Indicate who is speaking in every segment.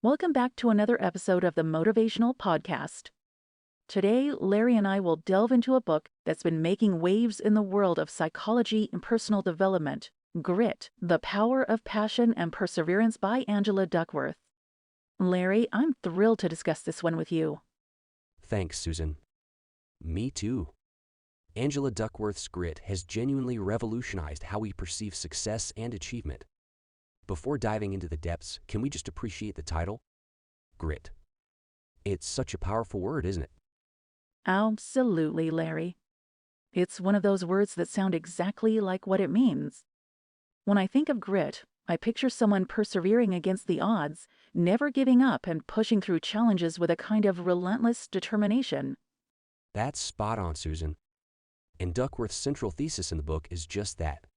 Speaker 1: Welcome back to another episode of the Motivational Podcast. Today, Larry and I will delve into a book that's been making waves in the world of psychology and personal development, Grit, The Power of Passion and Perseverance by Angela Duckworth. Larry, I'm thrilled to discuss this one with you.
Speaker 2: Thanks, Susan. Me too. Angela Duckworth's Grit has genuinely revolutionized how we perceive success and achievement. Before diving into the depths, can we just appreciate the title? Grit. It's such a powerful word, isn't it?
Speaker 1: Absolutely, Larry. It's one of those words that sound exactly like what it means. When I think of grit, I picture someone persevering against the odds, never giving up and pushing through challenges with a kind of relentless determination.
Speaker 2: That's spot on, Susan. And Duckworth's central thesis in the book is just that.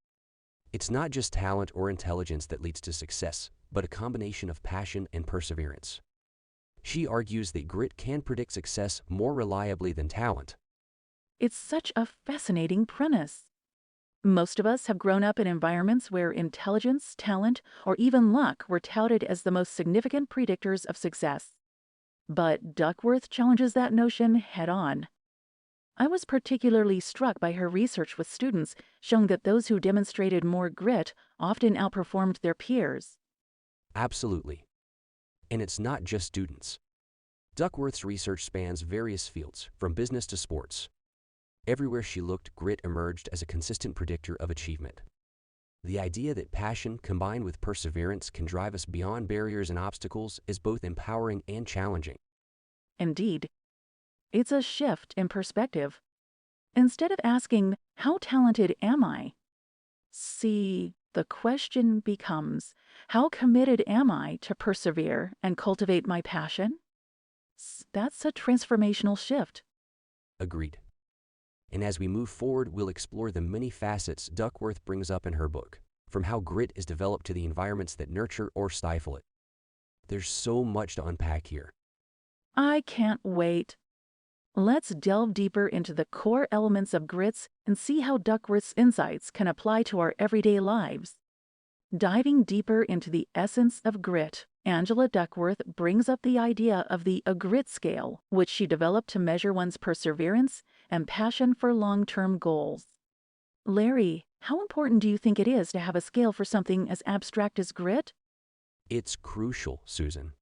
Speaker 2: It's not just talent or intelligence that leads to success, but a combination of passion and perseverance. She argues that grit can predict success more reliably than talent.
Speaker 1: It's such a fascinating premise. Most of us have grown up in environments where intelligence, talent, or even luck were touted as the most significant predictors of success. But Duckworth challenges that notion head-on. I was particularly struck by her research with students showing that those who demonstrated more grit often outperformed their peers.
Speaker 2: Absolutely. And it's not just students. Duckworth's research spans various fields, from business to sports. Everywhere she looked, grit emerged as a consistent predictor of achievement. The idea that passion combined with perseverance can drive us beyond barriers and obstacles is both empowering and challenging.
Speaker 1: Indeed, it's a shift in perspective. Instead of asking, "How talented am I?" the question becomes, "How committed am I to persevere and cultivate my passion?" That's a transformational shift.
Speaker 2: Agreed. And as we move forward, we'll explore the many facets Duckworth brings up in her book, from how grit is developed to the environments that nurture or stifle it. There's so much to unpack here.
Speaker 1: I can't wait. Let's delve deeper into the core elements of grits and see how Duckworth's insights can apply to our everyday lives. Diving deeper into the essence of grit, Angela Duckworth brings up the idea of the grit scale, which she developed to measure one's perseverance and passion for long-term goals. Larry, how important do you think it is to have a scale for something as abstract as grit?
Speaker 2: It's crucial, Susan.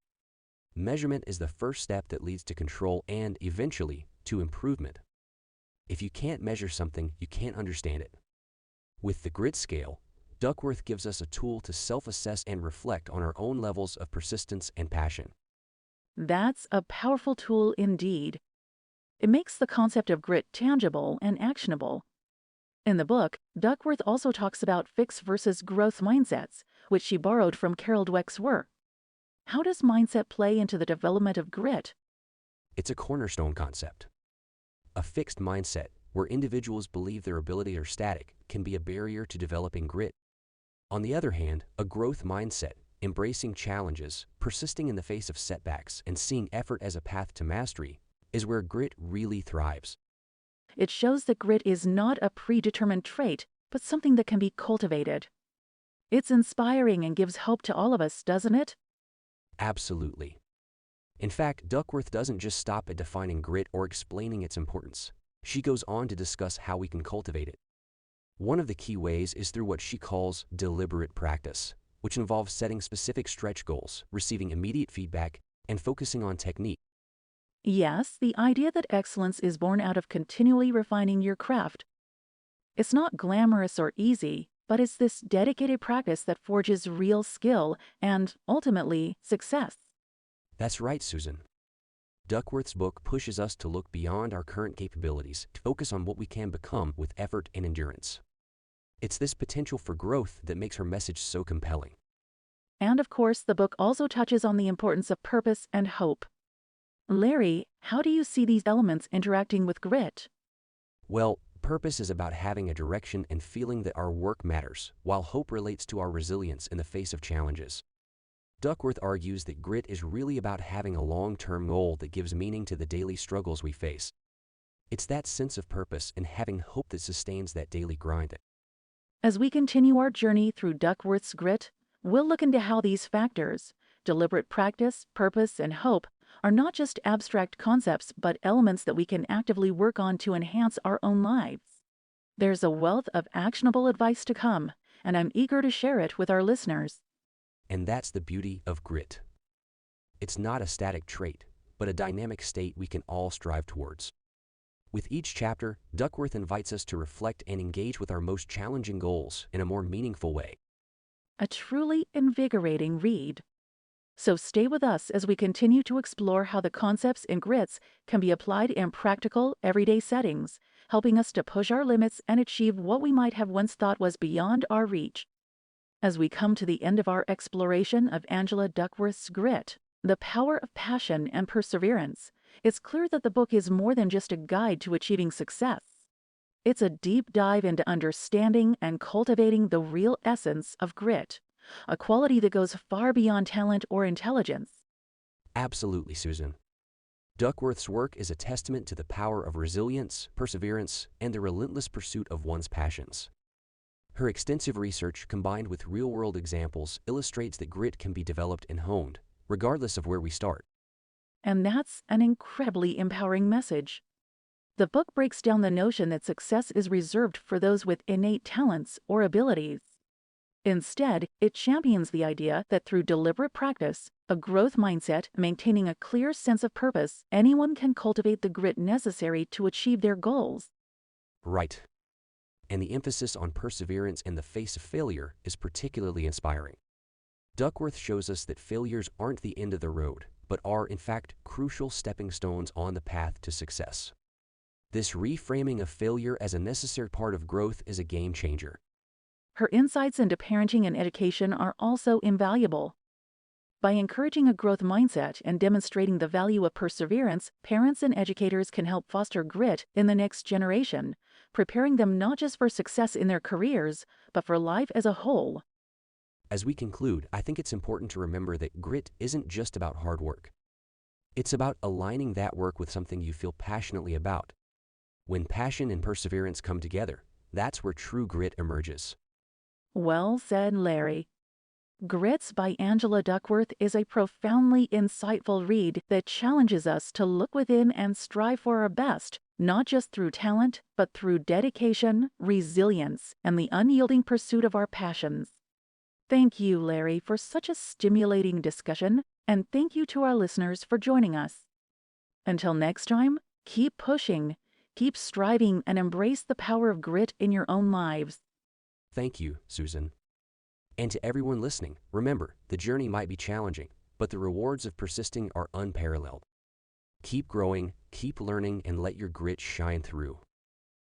Speaker 2: Measurement is the first step that leads to control and, eventually, to improvement. If you can't measure something, you can't understand it. With the grit scale, Duckworth gives us a tool to self-assess and reflect on our own levels of persistence and passion.
Speaker 1: That's a powerful tool indeed. It makes the concept of grit tangible and actionable. In the book, Duckworth also talks about fixed versus growth mindsets, which she borrowed from Carol Dweck's work. How does mindset play into the development of grit?
Speaker 2: It's a cornerstone concept. A fixed mindset, where individuals believe their abilities are static, can be a barrier to developing grit. On the other hand, a growth mindset, embracing challenges, persisting in the face of setbacks, and seeing effort as a path to mastery, is where grit really thrives.
Speaker 1: It shows that grit is not a predetermined trait, but something that can be cultivated. It's inspiring and gives hope to all of us, doesn't it?
Speaker 2: Absolutely. In fact, Duckworth doesn't just stop at defining grit or explaining its importance. She goes on to discuss how we can cultivate it. One of the key ways is through what she calls deliberate practice, which involves setting specific stretch goals, receiving immediate feedback, and focusing on technique.
Speaker 1: Yes, the idea that excellence is born out of continually refining your craft. It's not glamorous or easy, but it's this dedicated practice that forges real skill and, ultimately, success.
Speaker 2: That's right, Susan. Duckworth's book pushes us to look beyond our current capabilities to focus on what we can become with effort and endurance. It's this potential for growth that makes her message so compelling.
Speaker 1: And of course, the book also touches on the importance of purpose and hope. Larry, how do you see these elements interacting with grit?
Speaker 2: Well, purpose is about having a direction and feeling that our work matters, while hope relates to our resilience in the face of challenges. Duckworth argues that grit is really about having a long-term goal that gives meaning to the daily struggles we face. It's that sense of purpose and having hope that sustains that daily grind.
Speaker 1: As we continue our journey through Duckworth's grit, we'll look into how these factors, Deliberate practice, purpose, and hope are not just abstract concepts, but elements that we can actively work on to enhance our own lives. There's a wealth of actionable advice to come, and I'm eager to share it with our listeners.
Speaker 2: And that's the beauty of grit. It's not a static trait, but a dynamic state we can all strive towards. With each chapter, Duckworth invites us to reflect and engage with our most challenging goals in a more meaningful way.
Speaker 1: A truly invigorating read. So stay with us as we continue to explore how the concepts in grits can be applied in practical, everyday settings, helping us to push our limits and achieve what we might have once thought was beyond our reach. As we come to the end of our exploration of Angela Duckworth's Grit, The Power of Passion and Perseverance, it's clear that the book is more than just a guide to achieving success. It's a deep dive into understanding and cultivating the real essence of grit, a quality that goes far beyond talent or intelligence.
Speaker 2: Absolutely, Susan. Duckworth's work is a testament to the power of resilience, perseverance, and the relentless pursuit of one's passions. Her extensive research, combined with real-world examples, illustrates that grit can be developed and honed, regardless of where we start.
Speaker 1: And that's an incredibly empowering message. The book breaks down the notion that success is reserved for those with innate talents or abilities. Instead, it champions the idea that through deliberate practice, a growth mindset, maintaining a clear sense of purpose, anyone can cultivate the grit necessary to achieve their goals.
Speaker 2: Right. And the emphasis on perseverance in the face of failure is particularly inspiring. Duckworth shows us that failures aren't the end of the road, but are, in fact, crucial stepping stones on the path to success. This reframing of failure as a necessary part of growth is a game changer.
Speaker 1: Her insights into parenting and education are also invaluable. By encouraging a growth mindset and demonstrating the value of perseverance, parents and educators can help foster grit in the next generation, preparing them not just for success in their careers, but for life as a whole.
Speaker 2: As we conclude, I think it's important to remember that grit isn't just about hard work. It's about aligning that work with something you feel passionately about. When passion and perseverance come together, that's where true grit emerges.
Speaker 1: Well said, Larry. Grits by Angela Duckworth is a profoundly insightful read that challenges us to look within and strive for our best, not just through talent, but through dedication, resilience, and the unyielding pursuit of our passions. Thank you, Larry, for such a stimulating discussion, and thank you to our listeners for joining us. Until next time, keep pushing, keep striving, and embrace the power of grit in your own lives.
Speaker 2: Thank you, Susan. And to everyone listening, remember, the journey might be challenging, but the rewards of persisting are unparalleled. Keep growing, keep learning, and let your grit shine through.